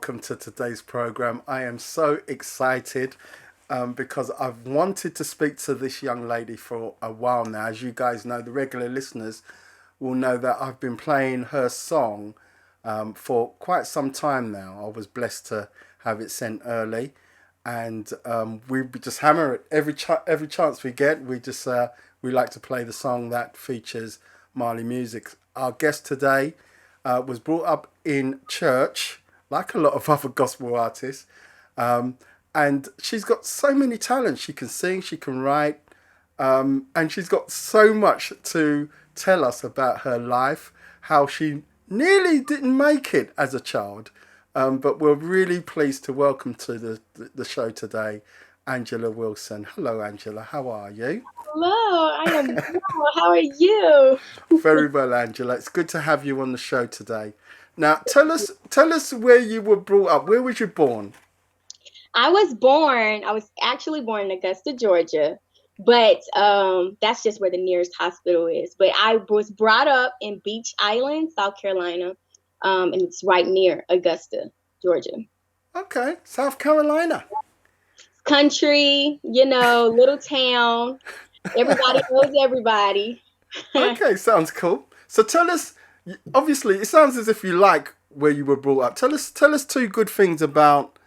welcome to today's program. I am so excited because I've wanted to speak to this young lady for a while now. As you guys know, the regular listeners will know that I've been playing her song for quite some time now. I was blessed to have it sent early, and we just hammer it every chance we get. We like to play the song that features Marley music. Our guest today was brought up in church, like a lot of other gospel artists, and she's got so many talents. She can sing, she can write, and she's got so much to tell us about her life, how she nearly didn't make it as a child, but we're really pleased to welcome to the show today Angela Wilson. Hello, Angela. How are you? Hello, I am well. How are you? Very well, Angela. It's good to have you on the show today. Now, tell us where you were brought up. Where was you born? I was actually born in Augusta, Georgia, but that's just where the nearest hospital is. But I was brought up in Beach Island, South Carolina, and it's right near Augusta, Georgia. Okay, South Carolina. Country, little town. Everybody knows everybody. Okay, sounds cool. So tell us. Obviously, it sounds as if you like where you were brought up. Tell us two good things about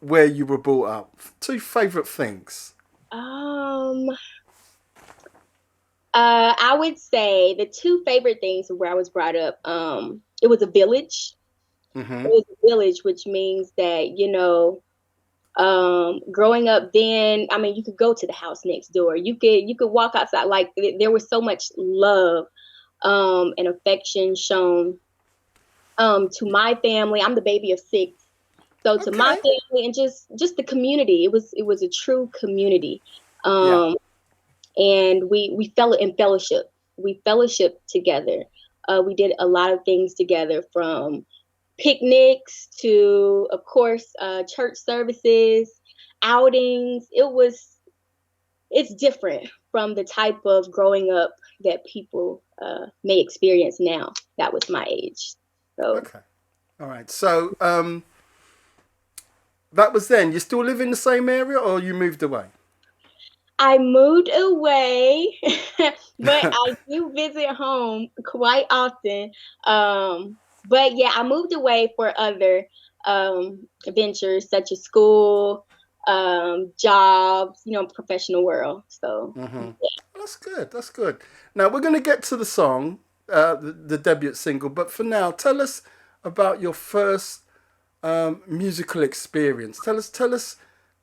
where you were brought up. Two favorite things. Um, I would say the two favorite things where I was brought up, it was a village. It Mhm. was a village, which means that, growing up then, I mean, you could go to the house next door. You could walk outside. Like there was so much love, and affection shown, to my family. I'm the baby of six. So to my Okay. family and just the community, it was a true community. Yeah. Um, and we fell in fellowship. We fellowshiped together. We did a lot of things together, from picnics to, of course, church services, outings. It's different from the type of growing up that people may experience now. That was my age. So Okay. All right. So that was then. You still live in the same area, or you moved away? I moved away, but I do visit home quite often. But yeah, I moved away for other ventures such as school, jobs, professional world. So Hmm. That's good. That's good. Now we're going to get to the song, the debut single. But for now, tell us about your first musical experience. Tell us.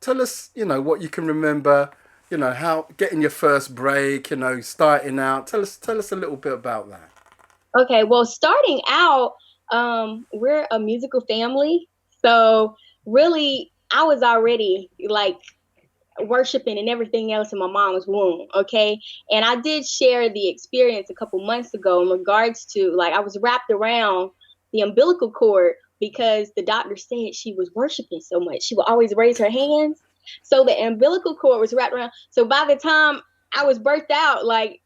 What you can remember. How getting your first break. Starting out. Tell us a little bit about that. okay, well, starting out, we're a musical family, so really, I was already like worshiping and everything else in my mom's womb. Okay. And I did share the experience a couple months ago in regards to, like, I was wrapped around the umbilical cord because the doctor said she was worshiping so much. She would always raise her hands. So the umbilical cord was wrapped around. So by the time I was birthed out, like,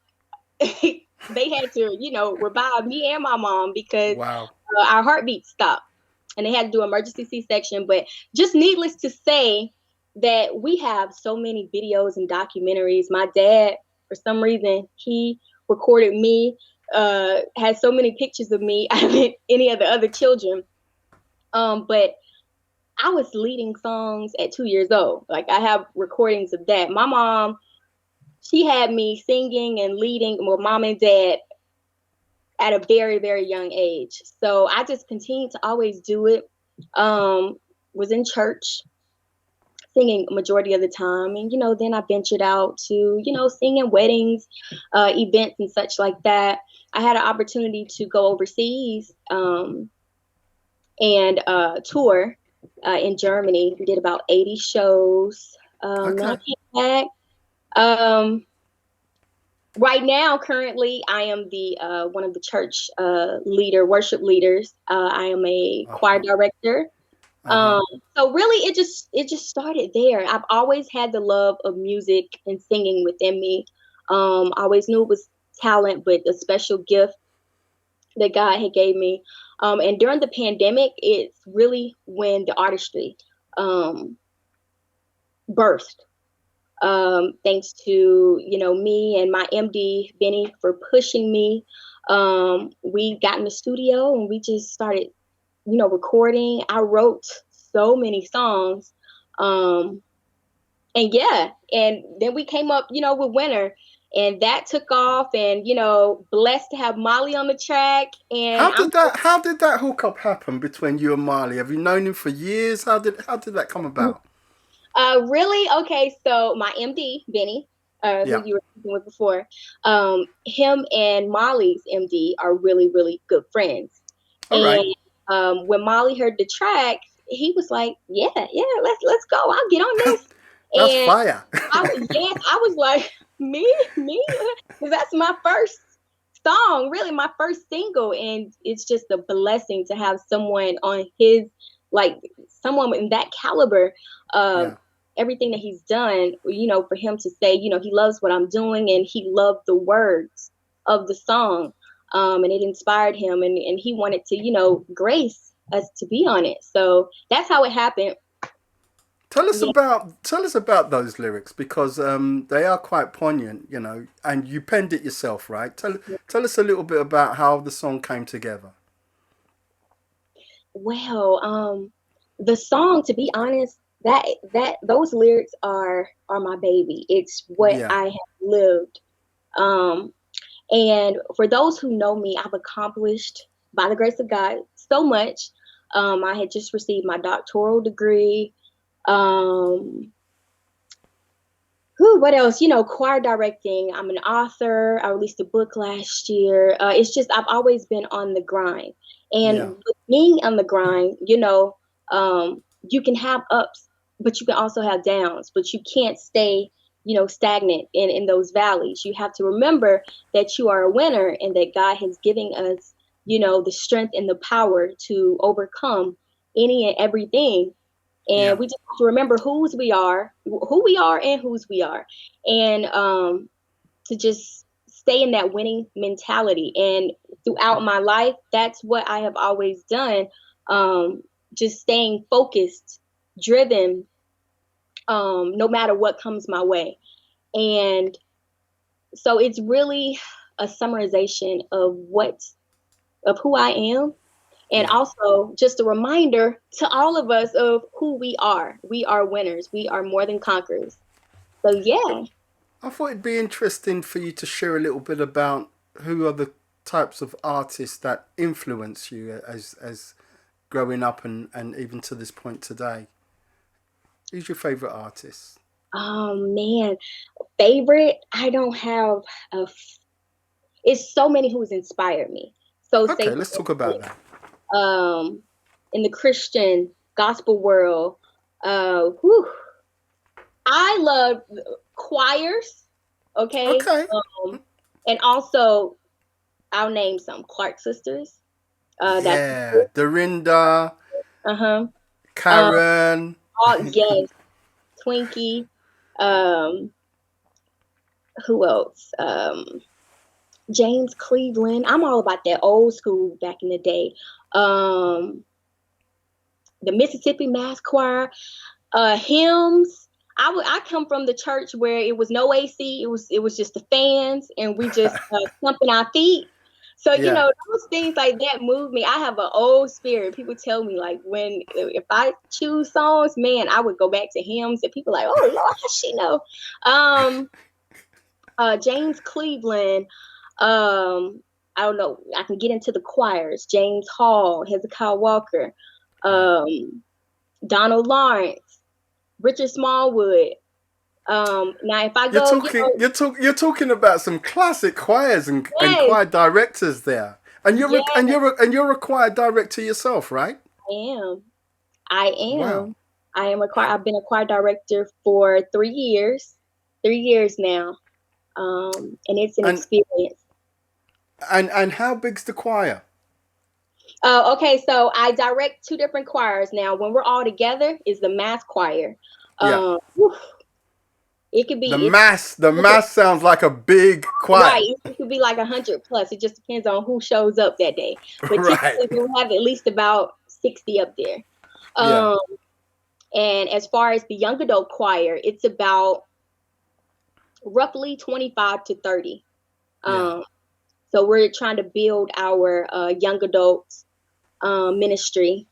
they had to, revive me and my mom because Wow. our heartbeat stopped, and they had to do emergency C-section. But just needless to say that we have so many videos and documentaries. My dad, for some reason, he recorded me, has so many pictures of me out of any of the other children. But I was leading songs at 2 years old. Like, I have recordings of that. My mom, she had me singing and leading, well, mom and dad, at a very, very young age. So I just continued to always do it. Was in church singing majority of the time, and then I ventured out to singing weddings, events and such like that. I had an opportunity to go overseas, and tour in Germany. We did about 80 shows. Then I Okay. came back. Um, right now, currently, I am the one of the church worship leaders. I am a Uh choir huh. director. Uh huh. Um, so really, it just started there. I've always had the love of music and singing within me. I always knew it was talent, but a special gift that God had gave me. And during the pandemic, it's really when the artistry um, birthed. Thanks to me and my MD Benny for pushing me. We got in the studio and we just started recording. I wrote so many songs. And yeah, and then we came up, with Winter, and that took off, and blessed to have Molly on the track. And How did that hookup happen between you and Marley? Have you known him for years? How did that come about? really okay. So my MD Benny, who Yeah. you were speaking with before, him and Molly's MD are really really good friends. All right. And when Molly heard the track, he was like, "Yeah, yeah, let's go. I'll get on this." That's And fire. I was like, me, because that's my first song, really my first single, and it's just a blessing to have someone on his, like, someone in that caliber. Yeah. Everything that he's done, for him to say, he loves what I'm doing, and he loved the words of the song, and it inspired him, and he wanted to, grace us to be on it. So that's how it happened. Yeah. Tell us about those lyrics because they are quite poignant, and you penned it yourself, right? Tell us a little bit about how the song came together. Well, the song, to be honest, that those lyrics are my baby. It's what Yeah. I have lived. Um, and for those who know me, I've accomplished by the grace of God so much. I had just received my doctoral degree. Um, what else? Choir directing. I'm an author. I released a book last year. It's just I've always been on the grind, and Yeah. with being on the grind, you can have ups, but you can also have downs. But you can't stay, stagnant in those valleys. You have to remember that you are a winner, and that God has given us, the strength and the power to overcome any and everything. And Yeah. we just have to remember who we are and whose we are. And to just stay in that winning mentality. And throughout my life, that's what I have always done. Just staying focused, driven, no matter what comes my way. And so it's really a summarization of who I am, and Yeah. also just a reminder to all of us of who we are. We are winners. We are more than conquerors. So yeah. I thought it'd be interesting for you to share a little bit about who are the types of artists that influence you as growing up and even to this point today. Who's your favorite artist? Oh man, favorite. I don't have a. It's so many who's inspired me. So say Okay, for let's talk about instance, that. um, in the Christian gospel world, whew, I love choirs. Okay, Okay. and also I'll name some Clark sisters. That's Yeah. Dorinda, uh-huh. Um, Karen. yes, Twinkie. Um, who else? James Cleveland. I'm all about that old school back in the day. Um, the Mississippi Mass Choir, hymns. I come from the church where it was no AC. It was just the fans, and we just thumping our feet. So Yeah. those things like that move me. I have an old spirit. People tell me like when if I choose songs, man, I would go back to hymns, and people are like, oh Lord, how she know? Um, James Cleveland. Um, I don't know. I can get into the choirs. James Hall, Hezekiah Walker, Right. um, Donald Lawrence, Richard Smallwood. Now if I go, You're talking about some classic choirs and yes, choir directors there. yes, And you're a choir director yourself, right? I am. I Wow. am. I am a choir. I've been a choir director for 3 years, 3 years now, and it's an And experience. and how big's the choir? Okay, so I direct two different choirs now. When we're all together, is the mass choir. Yeah. Whew, It could The be mass, the it's mass sounds like a big right. choir. It could be like 100 plus. It just depends on who shows up that day. But Right. typically we'll have at least about 60 up there. Yeah. Um, and as far as the young adult choir, it's about roughly 25 to 30. Yeah. Um, so we're trying to build our young adult ministry.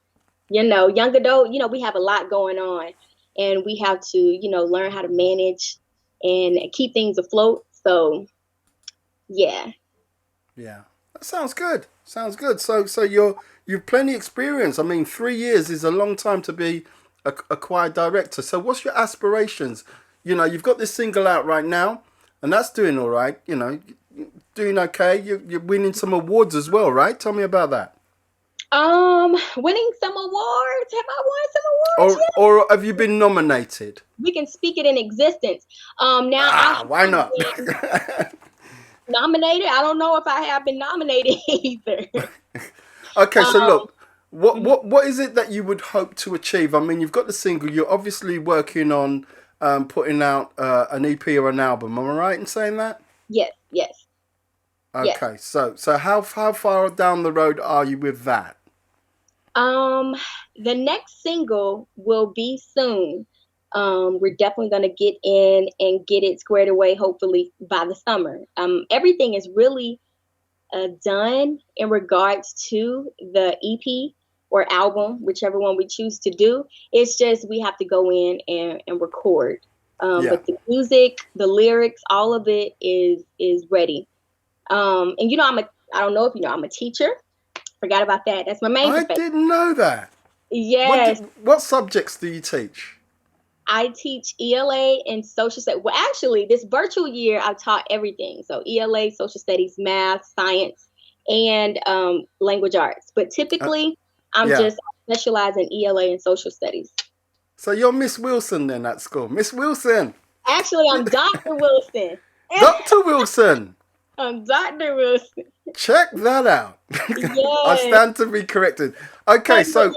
Young adult, we have a lot going on, and we have to, learn how to manage and keep things afloat. So, yeah. Yeah. That sounds good. Sounds good. So you've plenty experience. I mean, 3 years is a long time to be a choir director. So what's your aspirations? You've got this single out right now, and that's doing all right. Doing okay. You're winning some awards as well, right? Tell me about that. Winning some awards. Have I won some awards Or yet? or have you been nominated? We can speak it in existence. Now I Ah, why have not? been nominated. I don't know if I have been nominated either. Okay, so Um, look, what mhm. what what is it that you would hope to achieve? I mean, you've got the single. You're obviously working on putting out an EP or an album. Am I right in saying that? Yes, yes, yes. Okay, so how far down the road are you with that? Um, the next single will be soon. We're definitely gonna get in and get it squared away, hopefully by the summer. Everything is really done in regards to the EP or album, whichever one we choose to do. It's just we have to go in and record. Yeah, But the music, the lyrics, all of it is ready. And I don't know if you know, I'm a teacher. Forgot about that. That's my main I profession. didn't know that. Yes, What subjects do you teach? I teach ELA and social studies. Well, actually, this virtual year, I've taught everything. So ELA, social studies, math, science, and language arts. But Uh, typically, I'm yeah. just specialize in ELA and social studies. So you're Miss Wilson then at school, Miss Wilson, Actually, I'm Dr. Wilson. Doctor Wilson. I'm Dr. Wilson. Check that out. I Yes. stand to be corrected. Okay, so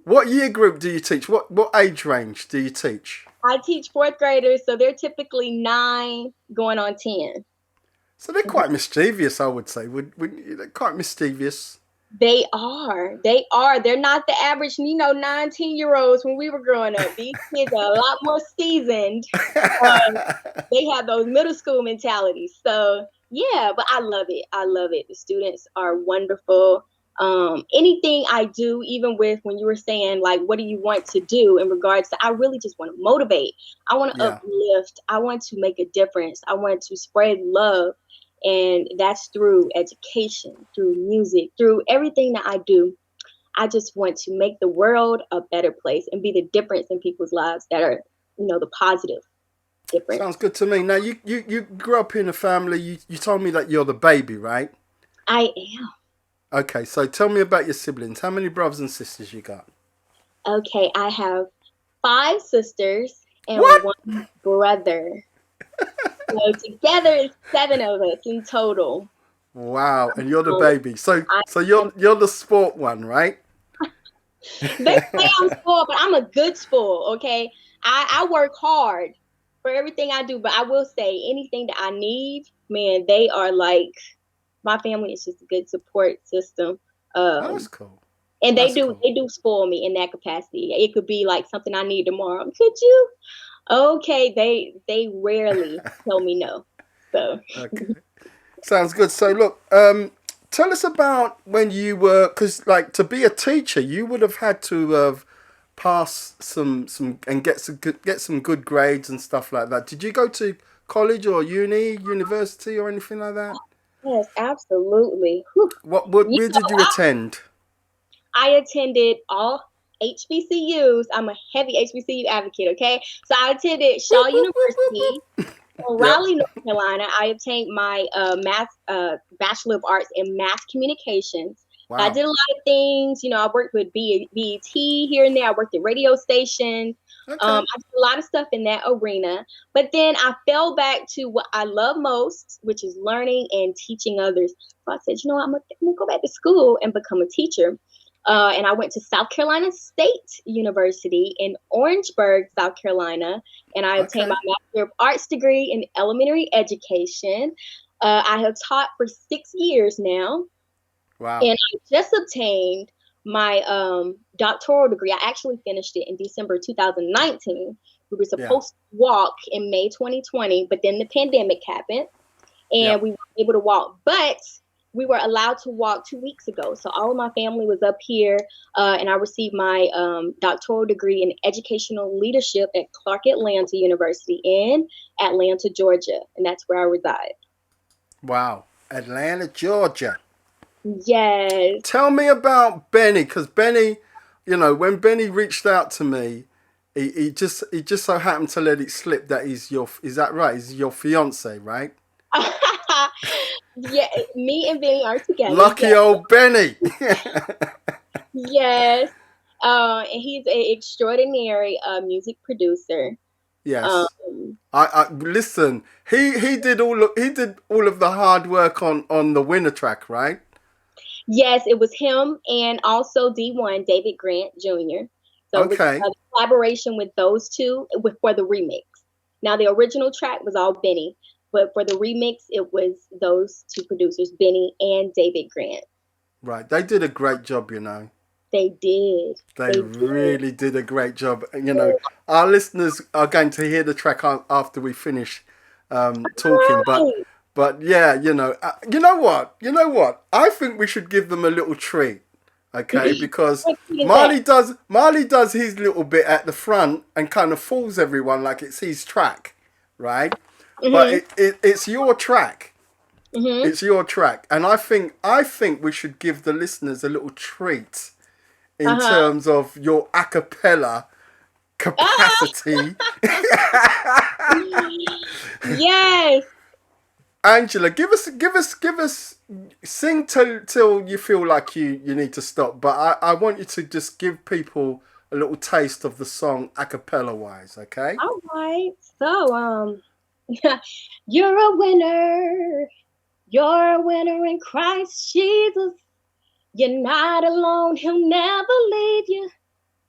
what year group do you teach? What age range do you teach? I teach fourth graders, so they're typically 9 going on 10. So they're quite mischievous, I would say. They're quite mischievous. They are. They are. They're not the average, 19-year-olds when we were growing up. These kids are a lot more seasoned. Um, they have those middle school mentalities. So yeah, but I love it. I love it. The students are wonderful. Anything I do, even with when you were saying like, what do you want to do in regards to, I really just want to motivate. I want to Yeah, uplift. I want to make a difference. I want to spread love. And that's through education, through music, through everything that I do. I just want to make the world a better place and be the difference in people's lives that are, the positive difference. sounds good to me. Now you grew up in a family. You told me that you're the baby, right? I am. Okay, so tell me about your siblings. How many brothers and sisters you got? Okay, I have 5 sisters and What? 1 brother. So together it's 7 of us in total. Wow, and you're the Um, baby. So I so am. you're the sport one, right? They say I'm spoiled, but I'm a good spoil. Okay, I work hard for everything I do, but I will say anything that I need, man, they are like my family is just a good support system. Oh, that's Um, cool. and they That's do cool. they do spoil me in that capacity. It could be like something I need tomorrow. Could you? Okay, they rarely tell me no. So Okay. Sounds good. So look, tell us about when you were, because like to be a teacher, you would have had to have passed some and get some good grades and stuff like that. Did you go to college or university or anything like that? yes, absolutely. Whew. What You where did know, you attend? I attended all HBCUs. I'm a heavy HBCU advocate. Okay, so I attended Shaw Whoop, whoop, whoop, whoop, University whoop. in Yep. Raleigh, North Carolina. I obtained my math Bachelor of Arts in Mass Communications. I Wow. did a lot of things. I worked with BET here and there. I worked at radio stations. Okay. I did a lot of stuff in that arena. But then I fell back to what I love most, which is learning and teaching others. So I said, I'm gonna go back to school and become a teacher. And I went to South Carolina State University in Orangeburg, South Carolina, and I obtained my Okay. Master of Arts degree in elementary education. I have taught for 6 years now, Wow. and I just obtained my doctoral degree. I actually finished it in December 2019. We were Yeah. supposed to walk in May 2020, but then the pandemic happened and Yep. we weren't able to walk. But we were allowed to walk 2 weeks ago. So all of my family was up here, and I received my doctoral degree in educational leadership at Clark Atlanta University in Atlanta, Georgia, and that's where I reside. Wow. Atlanta, Georgia. Yes. Tell me about Benny, because Benny, when Benny reached out to me, he just so happened to let it slip that is that right? He's your fiance, right? Yeah, me and Benny are together. Lucky Yes. old Benny. Yes. And he's an extraordinary music producer. Um, Yes. I listen. He did all of the hard work on the winner track, right? yes, it was him and also D1, David Grant Jr. So it was Okay. a collaboration with those two for the remix. Now, the original track was all Benny, but for the remix, it was those two producers, Benny and David Grant. Right. They did a great job. They did. They They did. really did a great job. Our listeners are going to hear the track after we finish talking. But Right. but yeah, you know what? You know what? I think we should give them a little treat, okay? Because What key is that? Marley does his little bit at the front and kind of fools everyone like it's his track, right? But Mhm. it's your track. Mhm. It's your track, and I think we should give the listeners a little treat in Uh terms of your acapella huh. capacity. Yes. Angela, give us, sing till you feel like you need to stop. But I want you to just give people a little taste of the song acapella wise, okay? All right. So, you're a winner. You're a winner in Christ Jesus. You're not alone. He'll never leave you.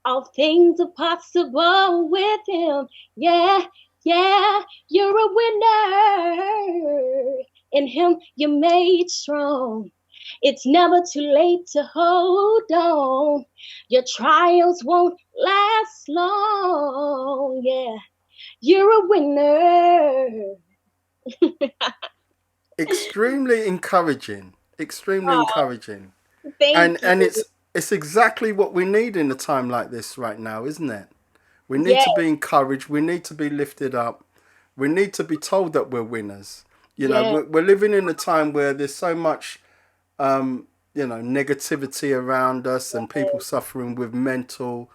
All things are possible with him. Yeah, yeah, you're a winner. In him, you're made strong. It's never too late to hold on. Your trials won't last long. Yeah, you're a winner. Extremely encouraging. Extremely Oh, encouraging. thank And you. it's exactly what we need in a time like this right now, isn't it? We need Yes, to be encouraged. We need to be lifted up. We need to be told that we're winners. yes, We're living in a time where there's so much, negativity around us and people suffering with mental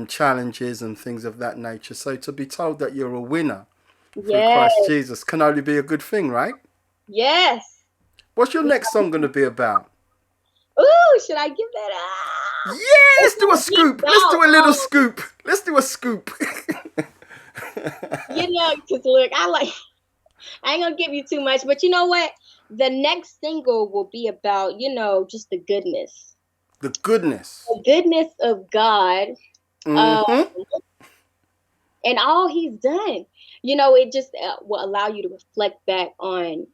challenges and things of that nature. So to be told that you're a winner through Christ yes, Jesus can only be a good thing, right? yes. What's your next song going to be about? Ooh, should I give that up? Yeah, It's let's do a gonna be scoop. Let's about, do a little scoop. Let's do a scoop. because look, I ain't gonna give you too much, but you know what? The next single will be about, just The goodness. the goodness of God, uh, Mm-hmm. and all He's done. It just will allow you to reflect back on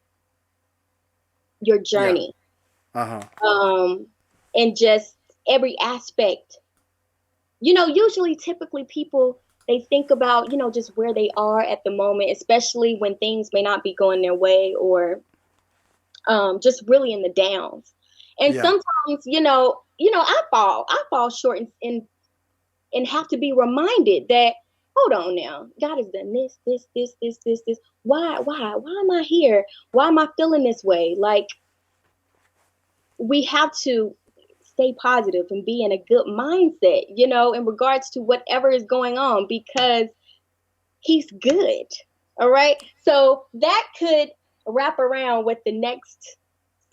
your Yeah. journey, Uh-huh. um, and just every aspect. Usually, typically, people they think about, just where they are at the moment, especially when things may not be going their way or just really in the downs. And Yeah. sometimes, I fall short and have to be reminded that, hold on now, God has done this. Why am I here? Why am I feeling this way? Like, we have to stay positive and be in a good mindset, in regards to whatever is going on because He's good. All right. So that could wrap around what the next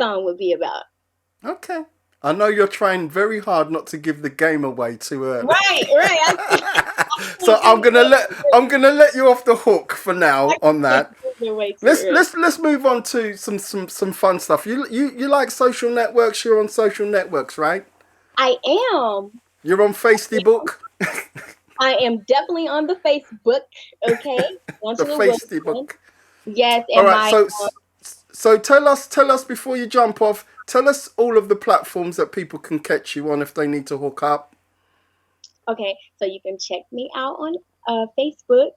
song would be about. Okay. I know you're trying very hard not to give the game away to Right, right. so I'm gonna let you off the hook for now I on can't that. give it away too Let's early. let's let's move on to some fun stuff. You like social networks? You're on social networks, right? I am. You're on Facebook? I am definitely on the Facebook. Okay, The Angela Wilson. Facebook. Yes, All and right, my so tell us before you jump off, tell us all of the platforms that people can catch you on if they need to hook up. okay, so you can check me out on Facebook.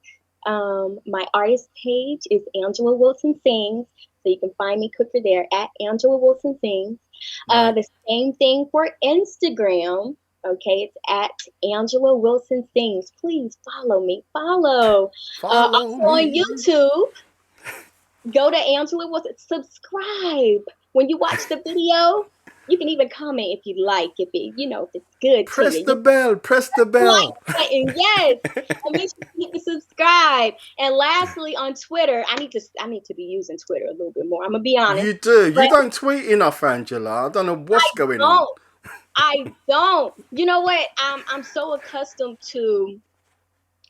My artist page is Angela Wilson Sings, so you can find me quicker there at Angela Wilson Sings. Right. The same thing for Instagram. Okay, it's at Angela Wilson Sings. Please follow me. Follow. Follow Also on me. YouTube, go to Angela Wilson. Subscribe. When you watch the video, you can even comment if you like, if it, if it's good to Press you. the bell. Press the Like bell. button, yes. And make sure you hit the subscribe. And lastly, on Twitter, I need to be using Twitter a little bit more. I'm gonna be honest, You do. but You don't tweet enough, Angela. I don't know what's I going on. don't. I don't. You know what? I'm so accustomed to.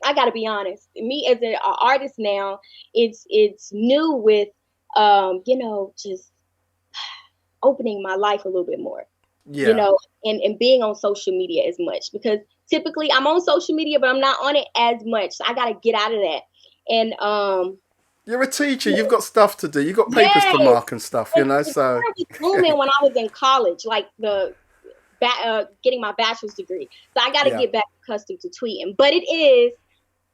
I gotta be honest. Me as an artist now, it's new with just opening my life a little bit more. Yeah. And being on social media as much, because typically I'm on social media, but I'm not on it as much. So I got to get out of that. And You're a teacher. You've got stuff to do. You've got papers to yes, mark and stuff, and so. Twitter was booming when I was in college, like getting my bachelor's degree. So I got to Yeah. get back accustomed to tweeting. But it is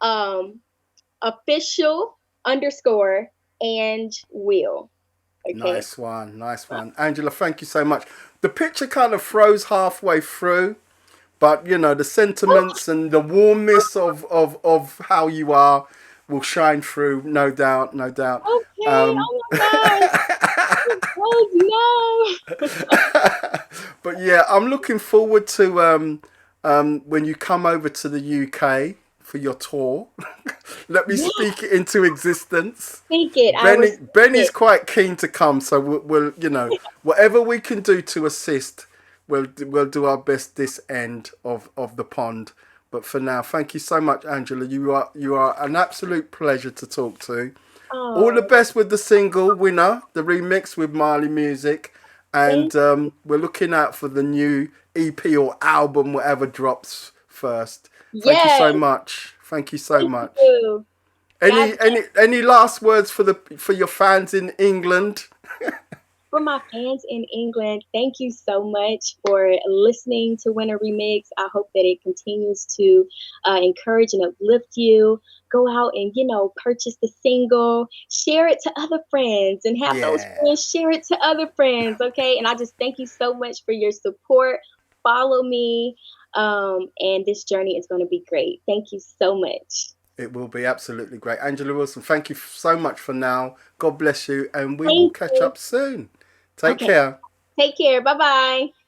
um, official underscore and will. Okay. Nice one. Nice one. Angela, thank you so much. The picture kind of froze halfway through, but the sentiments and the warmness of how you are will shine through, no doubt, no doubt. Okay. Um, Oh my gosh. Oh no. but yeah, I'm looking forward to when you come over to the UK for your tour. Let me Yeah. speak it into existence. Speak it. I respect Benny's it. quite keen to come, so we'll whatever we can do to assist, we'll do our best this end of the pond. But for now, thank you so much, Angela. You are an absolute pleasure to talk to. All the Oh, best with the single Winner, the remix with Marley Music, thank and we're looking out for the new EP or album, whatever drops first. Thank you yes, so much. Thank you so thank much. you. God Any last words for your fans in England? For my fans in England, thank you so much for listening to Winter Remix. I hope that it continues to encourage and uplift you. Go out and, purchase the single, share it to other friends, and have those Yeah, friends share it to other friends, okay? And I just thank you so much for your support. Follow me, and this journey is going to be great. Thank you so much. it will be absolutely great. Angela Wilson, thank you so much for now. God bless you, and we will Thank catch you. up soon. Take Okay, care. take care. Bye bye.